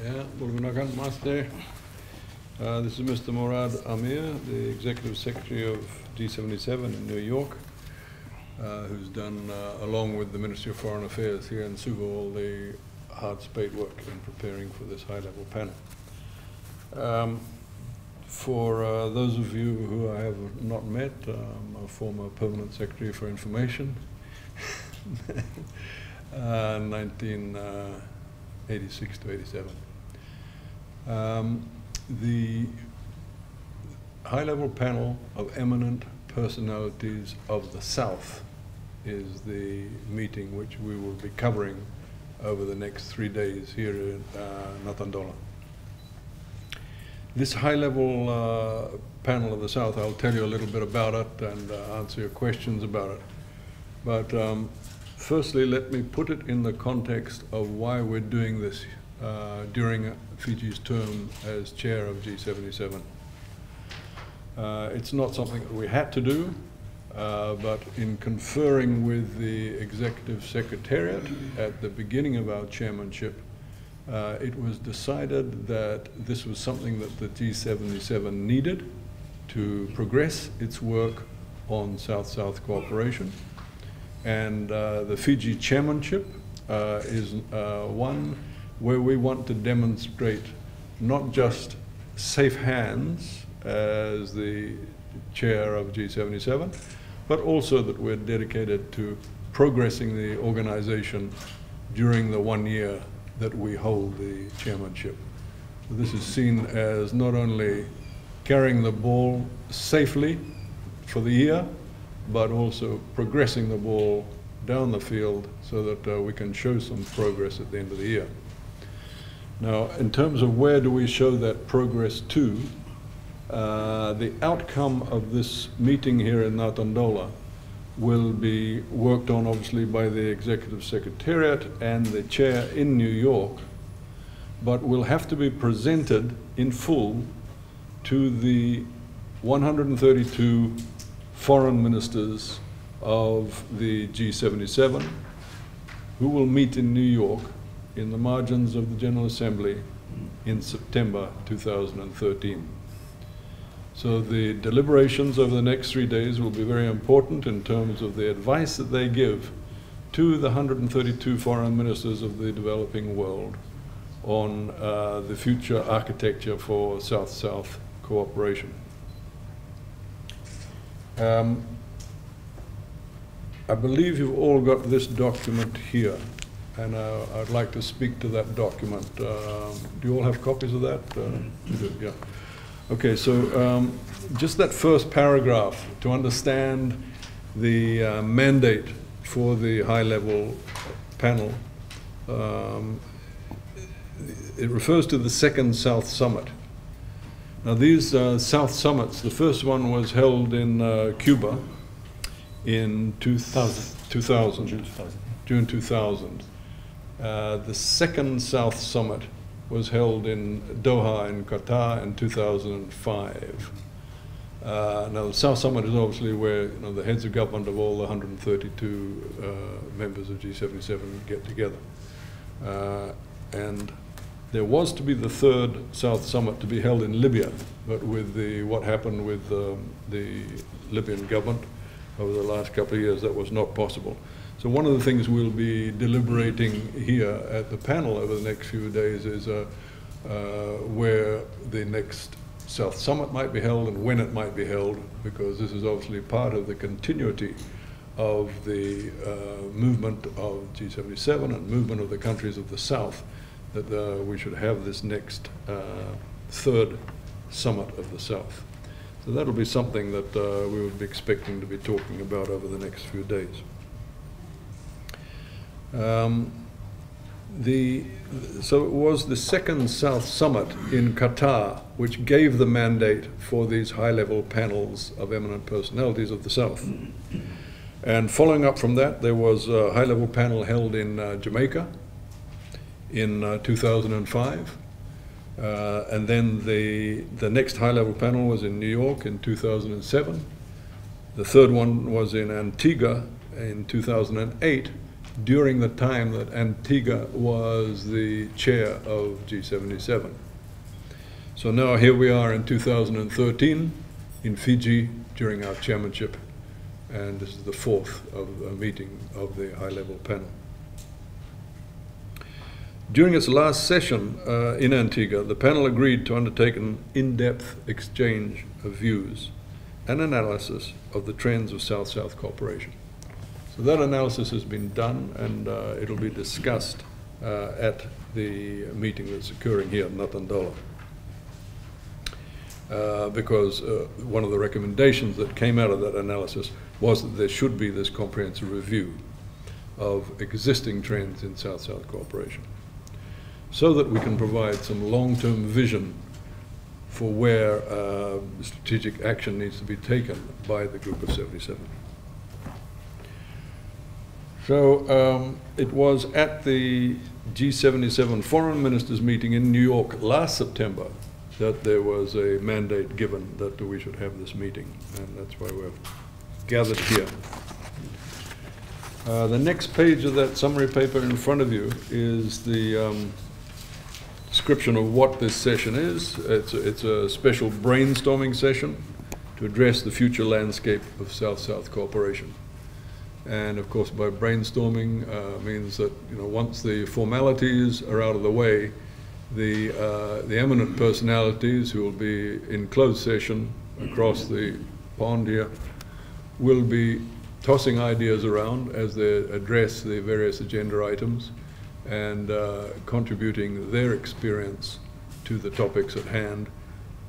Yeah, Namaste. This is Mr. Murad Amir, the Executive Secretary of G77 in New York, who's done, along with the Ministry of Foreign Affairs here in Suva, all the hard spade work in preparing for this high-level panel. For those of you who I have not met, I'm a former Permanent Secretary for Information, 1986 to 87. The high-level panel of eminent personalities of the South is the meeting which we will be covering over the next 3 days here in Natadola. This high-level panel of the South, I'll tell you a little bit about it and answer your questions about it. But firstly, let me put it in the context of why we're doing this during Fiji's term as chair of G77. It's not something that we had to do, but in conferring with the Executive Secretariat at the beginning of our chairmanship, it was decided that this was something that the G77 needed to progress its work on South-South cooperation. And the Fiji chairmanship is one where we want to demonstrate not just safe hands as the chair of G77, but also that we're dedicated to progressing the organization during the 1 year that we hold the chairmanship. So this is seen as not only carrying the ball safely for the year, but also progressing the ball down the field so that we can show some progress at the end of the year. Now, in terms of where do we show that progress to, the outcome of this meeting here in Natadola will be worked on obviously by the Executive Secretariat and the chair in New York, but will have to be presented in full to the 132 foreign ministers of the G77 who will meet in New York in the margins of the General Assembly in September 2013. So the deliberations over the next 3 days will be very important in terms of the advice that they give to the 132 foreign ministers of the developing world on the future architecture for South-South cooperation. I believe you've all got this document here, and I'd like to speak to that document. Do you all have copies of that? You do, yeah. Okay, so just that first paragraph to understand the mandate for the high-level panel. It refers to the second South Summit. Now these South Summits, the first one was held in Cuba in June 2000. The second South Summit was held in Doha in Qatar in 2005. Now the South Summit is obviously where the heads of government of all the 132 members of G77 get together. And there was to be the third South Summit to be held in Libya, but with what happened with the Libyan government over the last couple of years, that was not possible. So one of the things we'll be deliberating here at the panel over the next few days is where the next South Summit might be held and when it might be held, because this is obviously part of the continuity of the movement of G77 and movement of the countries of the South, that we should have this next third summit of the South. So that'll be something that we would be expecting to be talking about over the next few days. So it was the second South Summit in Qatar which gave the mandate for these high-level panels of eminent personalities of the South. And following up from that, there was a high-level panel held in Jamaica in 2005. And then the next high-level panel was in New York in 2007. The third one was in Antigua in 2008. during the time that Antigua was the chair of G77. So now here we are in 2013 in Fiji during our chairmanship, and this is the fourth of a meeting of the high-level panel. During its last session in Antigua, the panel agreed to undertake an in-depth exchange of views and analysis of the trends of South-South cooperation. So that analysis has been done, and it'll be discussed at the meeting that's occurring here in Natadola. Because one of the recommendations that came out of that analysis was that there should be this comprehensive review of existing trends in South-South cooperation, so that we can provide some long-term vision for where strategic action needs to be taken by the Group of 77. So it was at the G77 Foreign Ministers meeting in New York last September that there was a mandate given that we should have this meeting, and that's why we're gathered here. The next page of that summary paper in front of you is the description of what this session is. It's a special brainstorming session to address the future landscape of South-South cooperation. And of course, by brainstorming means that, you know, once the formalities are out of the way, the eminent personalities who will be in closed session across the pond here will be tossing ideas around as they address the various agenda items, and contributing their experience to the topics at hand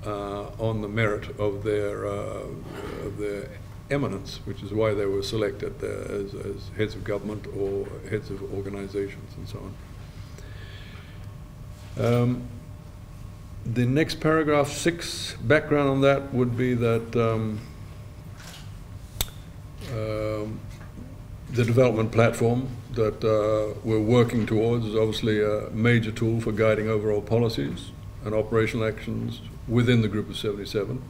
on the merit of their eminence, which is why they were selected as heads of government or heads of organizations and so on. The next paragraph 6, background on that would be that the development platform that we're working towards is obviously a major tool for guiding overall policies and operational actions within the Group of 77.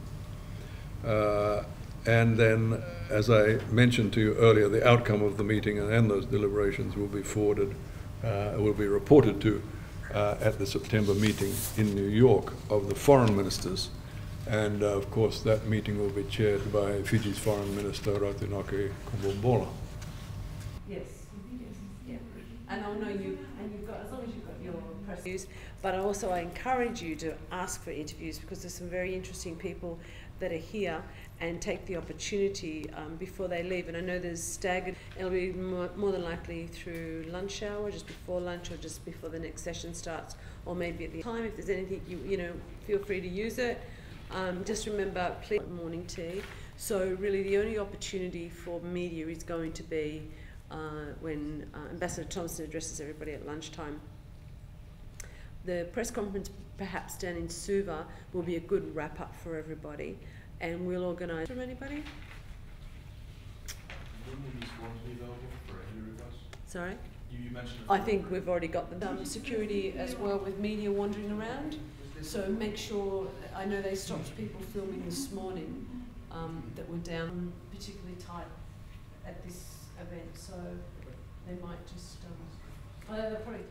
And then, as I mentioned to you earlier, the outcome of the meeting and those deliberations will be forwarded, will be reported to at the September meeting in New York of the foreign ministers. And of course, that meeting will be chaired by Fiji's Foreign Minister, Ratinake Kumbobola. Yes. Yeah. And I'll know you, and you've got, as long as you've got your press interviews, but also I encourage you to ask for interviews, because there's some very interesting people that are here, and take the opportunity before they leave. And I know there's staggered, it'll be more than likely through lunch hour, just before lunch or just before the next session starts, or maybe at the time. If there's anything, you know, feel free to use it. Just remember, please, morning tea. So really the only opportunity for media is going to be when Ambassador Thomson addresses everybody at lunchtime. The press conference, perhaps down in Suva, will be a good wrap-up for everybody, and we'll organise. From anybody? When will this one be available for any requests? Sorry? You mentioned. I think we've already got the security as well, with media wandering around. So make sure. I know they stopped people filming this morning that were down particularly tight at this event, so they might just. They'll probably